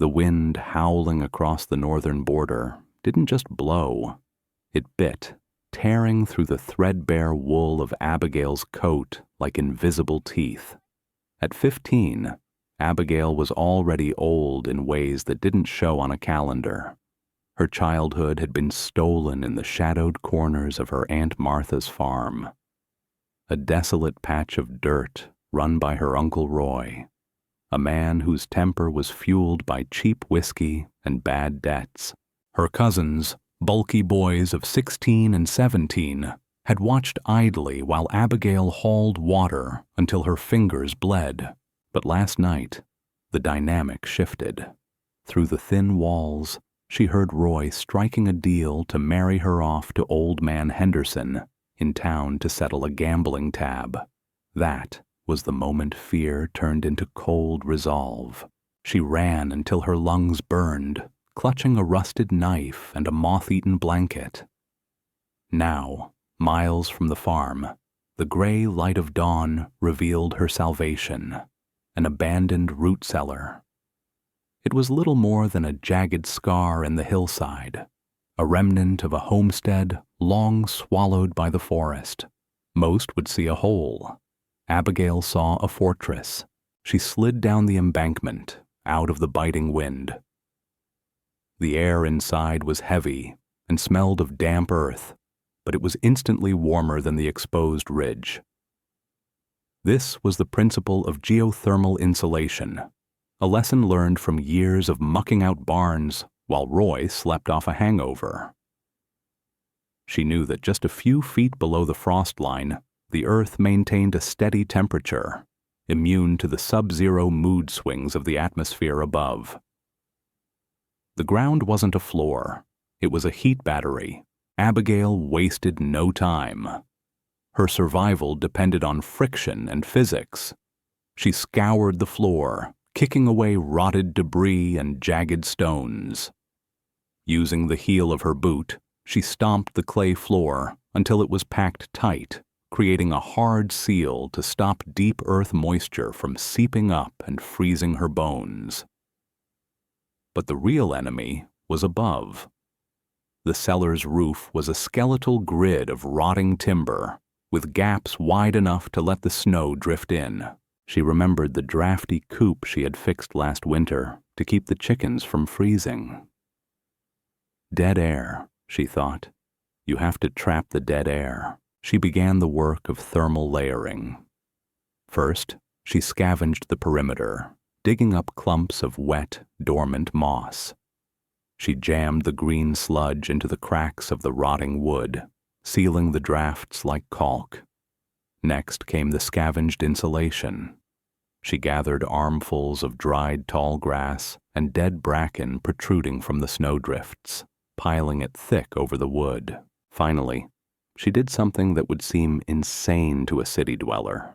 The wind howling across the northern border didn't just blow. It bit, tearing through the threadbare wool of Abigail's coat like invisible teeth. At 15, Abigail was already old in ways that didn't show on a calendar. Her childhood had been stolen in the shadowed corners of her Aunt Martha's farm. A desolate patch of dirt run by her Uncle Roy, a man whose temper was fueled by cheap whiskey and bad debts. Her cousins, bulky boys of 16 and 17, had watched idly while Abigail hauled water until her fingers bled. But last night, the dynamic shifted. Through the thin walls, she heard Roy striking a deal to marry her off to Old Man Henderson in town to settle a gambling tab. That was the moment fear turned into cold resolve. She ran until her lungs burned, clutching a rusted knife and a moth-eaten blanket. Now, miles from the farm, the gray light of dawn revealed her salvation, an abandoned root cellar. It was little more than a jagged scar in the hillside, a remnant of a homestead long swallowed by the forest. Most would see a hole. Abigail saw a fortress. She slid down the embankment, out of the biting wind. The air inside was heavy and smelled of damp earth, but it was instantly warmer than the exposed ridge. This was the principle of geothermal insulation, a lesson learned from years of mucking out barns while Roy slept off a hangover. She knew that just a few feet below the frost line, the earth maintained a steady temperature, immune to the sub-zero mood swings of the atmosphere above. The ground wasn't a floor. It was a heat battery. Abigail wasted no time. Her survival depended on friction and physics. She scoured the floor, kicking away rotted debris and jagged stones. Using the heel of her boot, she stomped the clay floor until it was packed tight, creating a hard seal to stop deep earth moisture from seeping up and freezing her bones. But the real enemy was above. The cellar's roof was a skeletal grid of rotting timber, with gaps wide enough to let the snow drift in. She remembered the drafty coop she had fixed last winter to keep the chickens from freezing. Dead air, she thought. You have to trap the dead air. She began the work of thermal layering. First, she scavenged the perimeter, digging up clumps of wet, dormant moss. She jammed the green sludge into the cracks of the rotting wood, sealing the drafts like caulk. Next came the scavenged insulation. She gathered armfuls of dried tall grass and dead bracken protruding from the snowdrifts, piling it thick over the wood. Finally, she did something that would seem insane to a city dweller.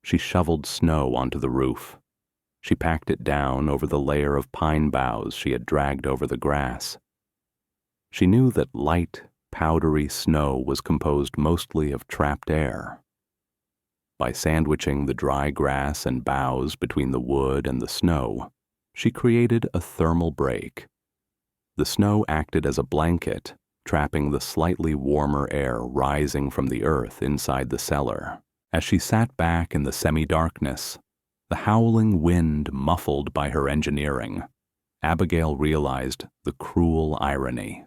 She shoveled snow onto the roof. She packed it down over the layer of pine boughs she had dragged over the grass. She knew that light, powdery snow was composed mostly of trapped air. By sandwiching the dry grass and boughs between the wood and the snow, she created a thermal break. The snow acted as a blanket, trapping the slightly warmer air rising from the earth inside the cellar. As she sat back in the semi-darkness, the howling wind muffled by her engineering, Abigail realized the cruel irony.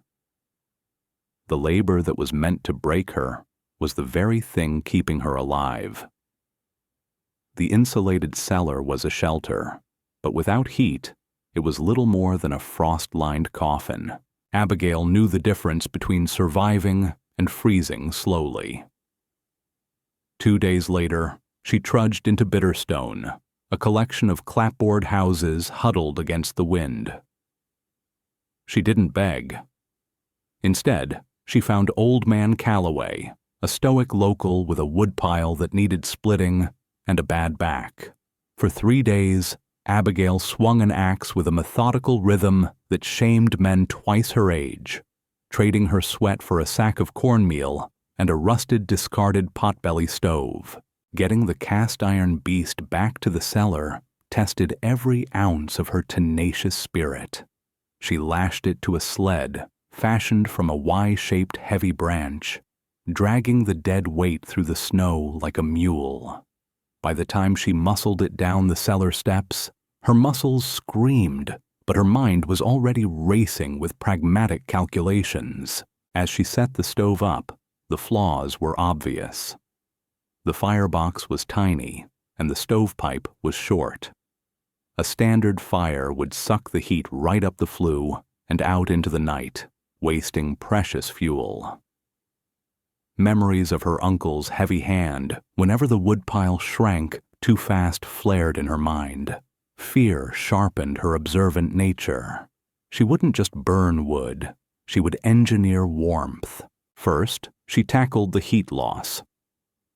The labor that was meant to break her was the very thing keeping her alive. The insulated cellar was a shelter, but without heat, it was little more than a frost-lined coffin. Abigail knew the difference between surviving and freezing slowly. 2 days later, she trudged into Bitterstone, a collection of clapboard houses huddled against the wind. She didn't beg. Instead, she found Old Man Calloway, a stoic local with a woodpile that needed splitting and a bad back. For 3 days, Abigail swung an axe with a methodical rhythm that shamed men twice her age, trading her sweat for a sack of cornmeal and a rusted, discarded potbelly stove. Getting the cast-iron beast back to the cellar tested every ounce of her tenacious spirit. She lashed it to a sled fashioned from a Y-shaped heavy branch, dragging the dead weight through the snow like a mule. By the time she muscled it down the cellar steps, her muscles screamed, but her mind was already racing with pragmatic calculations. As she set the stove up, the flaws were obvious. The firebox was tiny, and the stovepipe was short. A standard fire would suck the heat right up the flue and out into the night, wasting precious fuel. Memories of her uncle's heavy hand whenever the woodpile shrank too fast flared in her mind. Fear sharpened her observant nature. She wouldn't just burn wood, she would engineer warmth. First, she tackled the heat loss.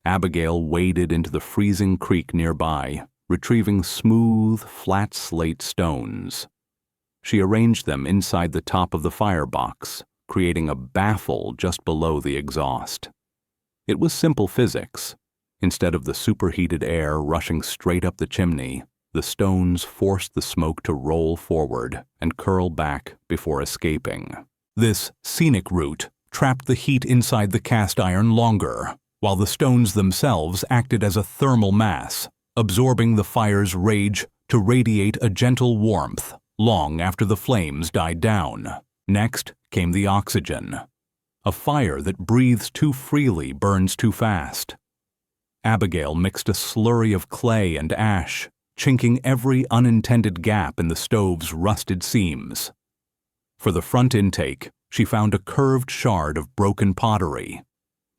Abigail waded into the freezing creek nearby, retrieving smooth, flat slate stones. She arranged them inside the top of the firebox, creating a baffle just below the exhaust. It was simple physics. Instead of the superheated air rushing straight up the chimney, the stones forced the smoke to roll forward and curl back before escaping. This scenic route trapped the heat inside the cast iron longer, while the stones themselves acted as a thermal mass, absorbing the fire's rage to radiate a gentle warmth long after the flames died down. Next came the oxygen. A fire that breathes too freely burns too fast. Abigail mixed a slurry of clay and ash, chinking every unintended gap in the stove's rusted seams. For the front intake, she found a curved shard of broken pottery.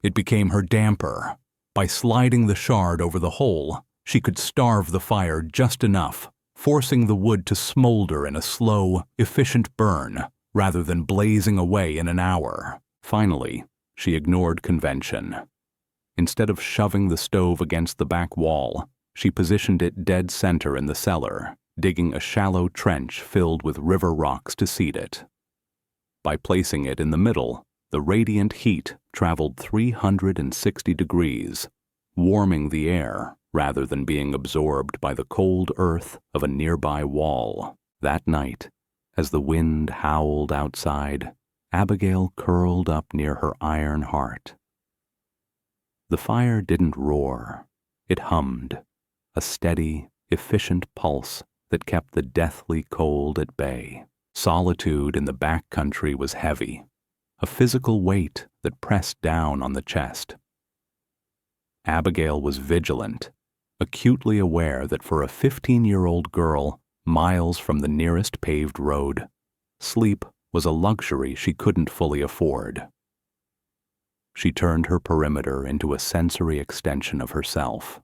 It became her damper. By sliding the shard over the hole, she could starve the fire just enough, forcing the wood to smolder in a slow, efficient burn rather than blazing away in an hour. Finally, she ignored convention. Instead of shoving the stove against the back wall, she positioned it dead center in the cellar, digging a shallow trench filled with river rocks to seat it. By placing it in the middle, the radiant heat traveled 360 degrees, warming the air rather than being absorbed by the cold earth of a nearby wall. That night, as the wind howled outside, Abigail curled up near her iron heart. The fire didn't roar. It hummed, a steady, efficient pulse that kept the deathly cold at bay. Solitude in the back country was heavy, a physical weight that pressed down on the chest. Abigail was vigilant, acutely aware that for a 15-year-old girl, miles from the nearest paved road, sleep was a luxury she couldn't fully afford. She turned her perimeter into a sensory extension of herself.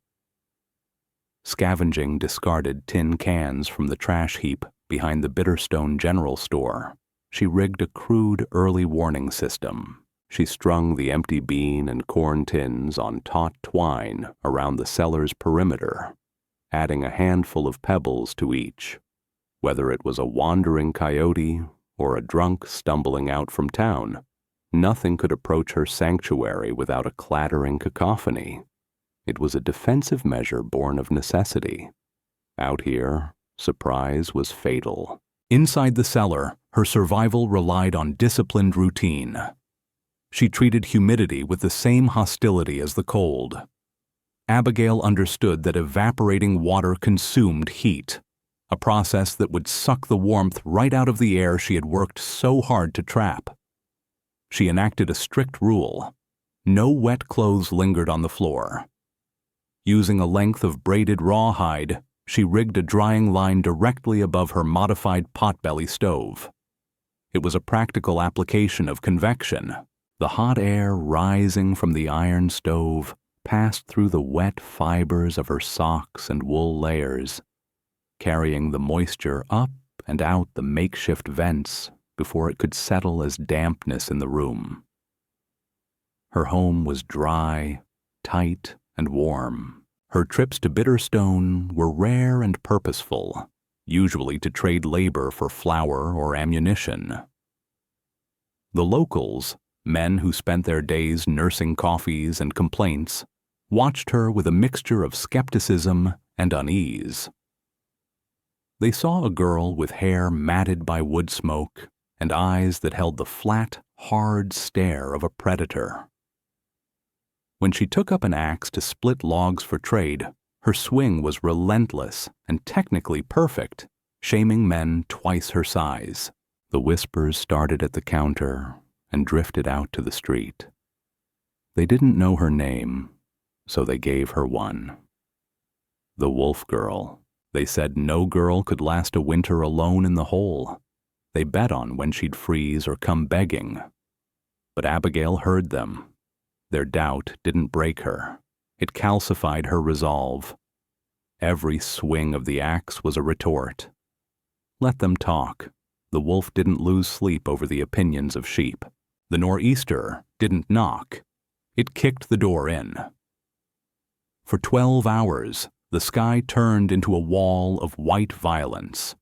Scavenging discarded tin cans from the trash heap behind the Bitterstone general store, she rigged a crude early warning system. She strung the empty bean and corn tins on taut twine around the cellar's perimeter, adding a handful of pebbles to each. Whether it was a wandering coyote or a drunk stumbling out from town, nothing could approach her sanctuary without a clattering cacophony. It was a defensive measure born of necessity. Out here, surprise was fatal. Inside the cellar, her survival relied on disciplined routine. She treated humidity with the same hostility as the cold. Abigail understood that evaporating water consumed heat, a process that would suck the warmth right out of the air she had worked so hard to trap. She enacted a strict rule. No wet clothes lingered on the floor. Using a length of braided rawhide, she rigged a drying line directly above her modified potbelly stove. It was a practical application of convection. The hot air rising from the iron stove passed through the wet fibers of her socks and wool layers, carrying the moisture up and out the makeshift vents before it could settle as dampness in the room. Her home was dry, tight, and warm. Her trips to Bitterstone were rare and purposeful, usually to trade labor for flour or ammunition. The locals, men who spent their days nursing coffees and complaints, watched her with a mixture of skepticism and unease. They saw a girl with hair matted by wood smoke and eyes that held the flat, hard stare of a predator. When she took up an axe to split logs for trade, her swing was relentless and technically perfect, shaming men twice her size. The whispers started at the counter and drifted out to the street. They didn't know her name, so they gave her one. The Wolf Girl. They said no girl could last a winter alone in the hole. They bet on when she'd freeze or come begging. But Abigail heard them. Their doubt didn't break her. It calcified her resolve. Every swing of the axe was a retort. Let them talk. The wolf didn't lose sleep over the opinions of sheep. The nor'easter didn't knock. It kicked the door in. For 12 hours, the sky turned into a wall of white violence.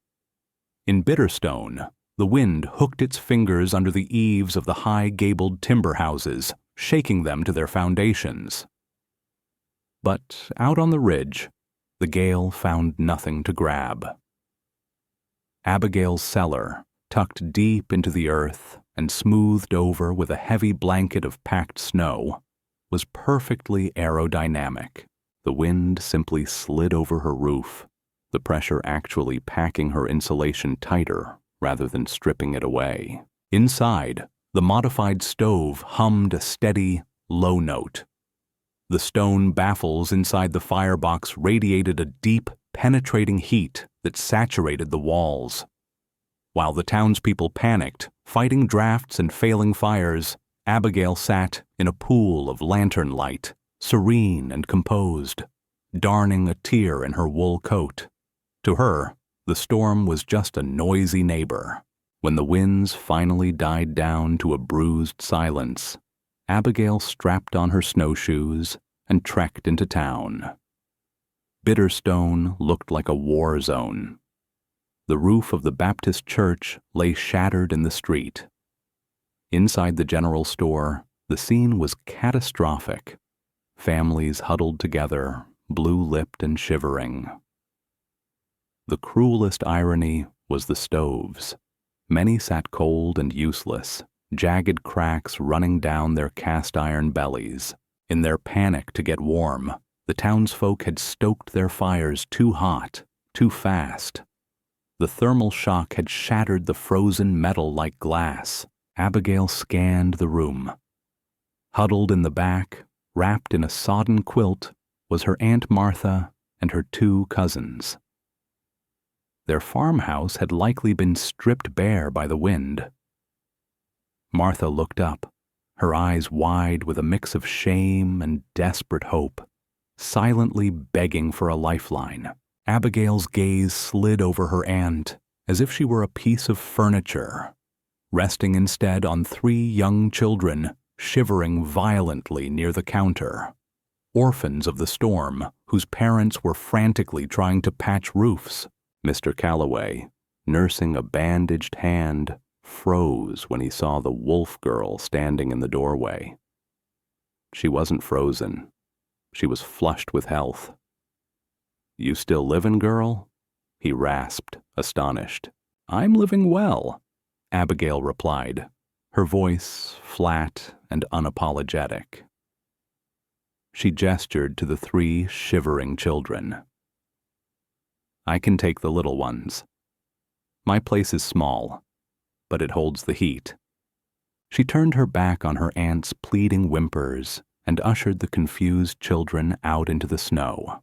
In Bitterstone, the wind hooked its fingers under the eaves of the high-gabled timber houses, shaking them to their foundations. But out on the ridge, the gale found nothing to grab. Abigail's cellar, tucked deep into the earth and smoothed over with a heavy blanket of packed snow, was perfectly aerodynamic. The wind simply slid over her roof, the pressure actually packing her insulation tighter rather than stripping it away. Inside, the modified stove hummed a steady, low note. The stone baffles inside the firebox radiated a deep, penetrating heat that saturated the walls. While the townspeople panicked, fighting drafts and failing fires, Abigail sat in a pool of lantern light, serene and composed, darning a tear in her wool coat. To her, the storm was just a noisy neighbor. When the winds finally died down to a bruised silence, Abigail strapped on her snowshoes and trekked into town. Bitterstone looked like a war zone. The roof of the Baptist church lay shattered in the street. Inside the general store, the scene was catastrophic. Families huddled together, blue-lipped and shivering. The cruelest irony was the stoves. Many sat cold and useless, jagged cracks running down their cast-iron bellies. In their panic to get warm, the townsfolk had stoked their fires too hot, too fast. The thermal shock had shattered the frozen metal like glass. Abigail scanned the room. Huddled in the back, wrapped in a sodden quilt, was her Aunt Martha and her 2 cousins. Their farmhouse had likely been stripped bare by the wind. Martha looked up, her eyes wide with a mix of shame and desperate hope, silently begging for a lifeline. Abigail's gaze slid over her aunt as if she were a piece of furniture, resting instead on 3 young children shivering violently near the counter, orphans of the storm whose parents were frantically trying to patch roofs. Mr. Calloway, nursing a bandaged hand, froze when he saw the wolf girl standing in the doorway. She wasn't frozen. She was flushed with health. "You still livin', girl?" he rasped, astonished. "I'm living well," Abigail replied, her voice flat and unapologetic. She gestured to the 3 shivering children. "I can take the little ones. My place is small, but it holds the heat." She turned her back on her aunt's pleading whimpers and ushered the confused children out into the snow.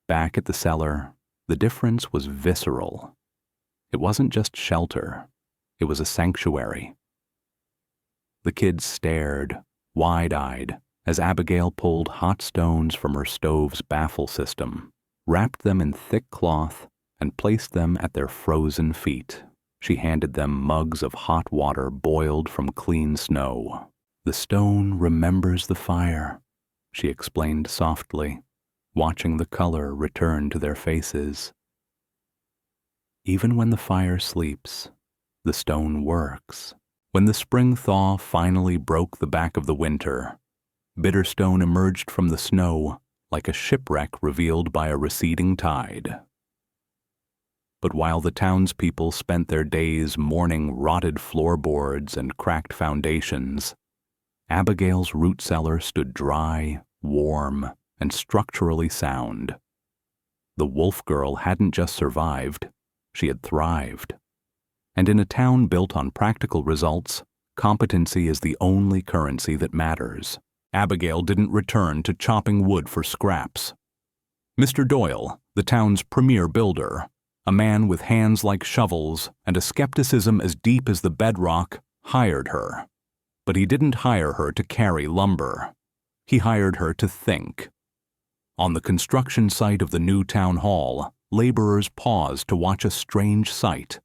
Back at the cellar, the difference was visceral. It wasn't just shelter, it was a sanctuary. The kids stared, wide-eyed, as Abigail pulled hot stones from her stove's baffle system, wrapped them in thick cloth, and placed them at their frozen feet. She handed them mugs of hot water boiled from clean snow. "The stone remembers the fire," she explained softly, watching the color return to their faces. "Even when the fire sleeps, the stone works." When the spring thaw finally broke the back of the winter, Bitterstone emerged from the snow like a shipwreck revealed by a receding tide. But while the townspeople spent their days mourning rotted floorboards and cracked foundations, Abigail's root cellar stood dry, warm, and structurally sound. The wolf girl hadn't just survived, she had thrived. And in a town built on practical results, competency is the only currency that matters. Abigail didn't return to chopping wood for scraps. Mr. Doyle, the town's premier builder, a man with hands like shovels and a skepticism as deep as the bedrock, hired her. But he didn't hire her to carry lumber. He hired her to think. On the construction site of the new town hall, laborers paused to watch a strange sight.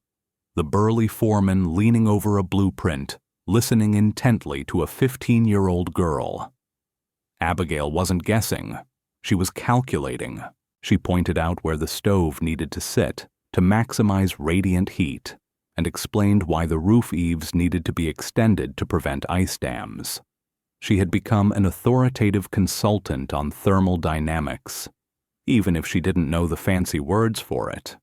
The burly foreman leaning over a blueprint, listening intently to a 15-year-old girl. Abigail wasn't guessing. She was calculating. She pointed out where the stove needed to sit to maximize radiant heat and explained why the roof eaves needed to be extended to prevent ice dams. She had become an authoritative consultant on thermal dynamics, even if she didn't know the fancy words for it.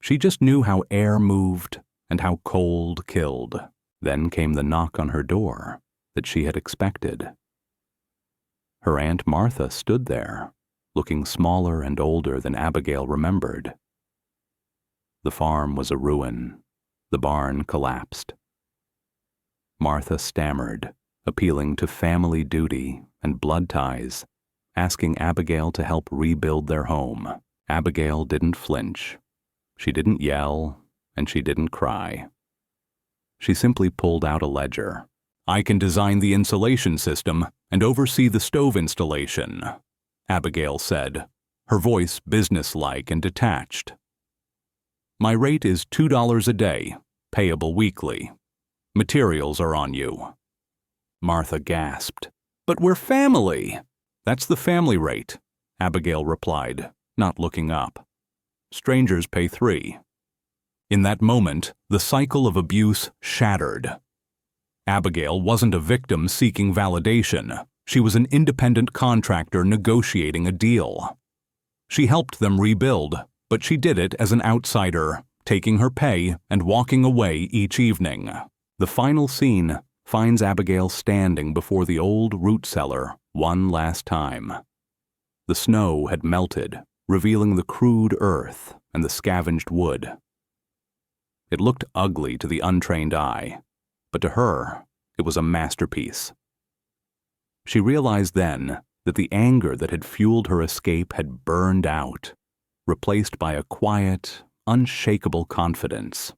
She just knew how air moved and how cold killed. Then came the knock on her door that she had expected. Her Aunt Martha stood there, looking smaller and older than Abigail remembered. The farm was a ruin. The barn collapsed. Martha stammered, appealing to family duty and blood ties, asking Abigail to help rebuild their home. Abigail didn't flinch. She didn't yell, and she didn't cry. She simply pulled out a ledger. "I can design the insulation system and oversee the stove installation," Abigail said, her voice businesslike and detached. "My rate is $2 a day, payable weekly. Materials are on you." Martha gasped. "But we're family." "That's the family rate," Abigail replied, not looking up. "Strangers pay $3. In that moment, the cycle of abuse shattered. Abigail wasn't a victim seeking validation. She was an independent contractor negotiating a deal. She helped them rebuild, but she did it as an outsider, taking her pay and walking away each evening. The final scene finds Abigail standing before the old root cellar one last time. The snow had melted, revealing the crude earth and the scavenged wood. It looked ugly to the untrained eye, but to her, it was a masterpiece. She realized then that the anger that had fueled her escape had burned out, replaced by a quiet, unshakable confidence.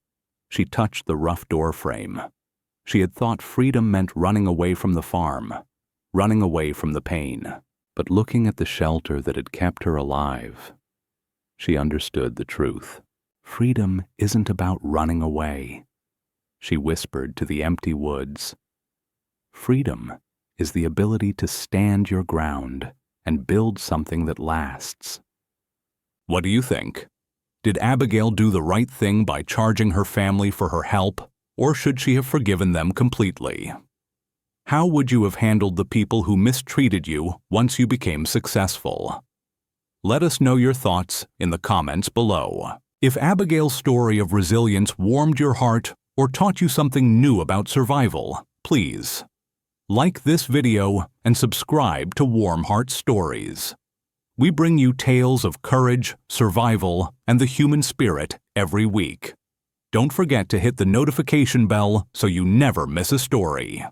She touched the rough door frame. She had thought freedom meant running away from the farm, running away from the pain. But looking at the shelter that had kept her alive, she understood the truth. Freedom isn't about running away. She whispered to the empty woods. Freedom is the ability to stand your ground and build something that lasts. What do you think? Did Abigail do the right thing by charging her family for her help, or should she have forgiven them completely? How would you have handled the people who mistreated you once you became successful? Let us know your thoughts in the comments below. If Abigail's story of resilience warmed your heart or taught you something new about survival, please like this video and subscribe to Warm Heart Stories. We bring you tales of courage, survival, and the human spirit every week. Don't forget to hit the notification bell so you never miss a story.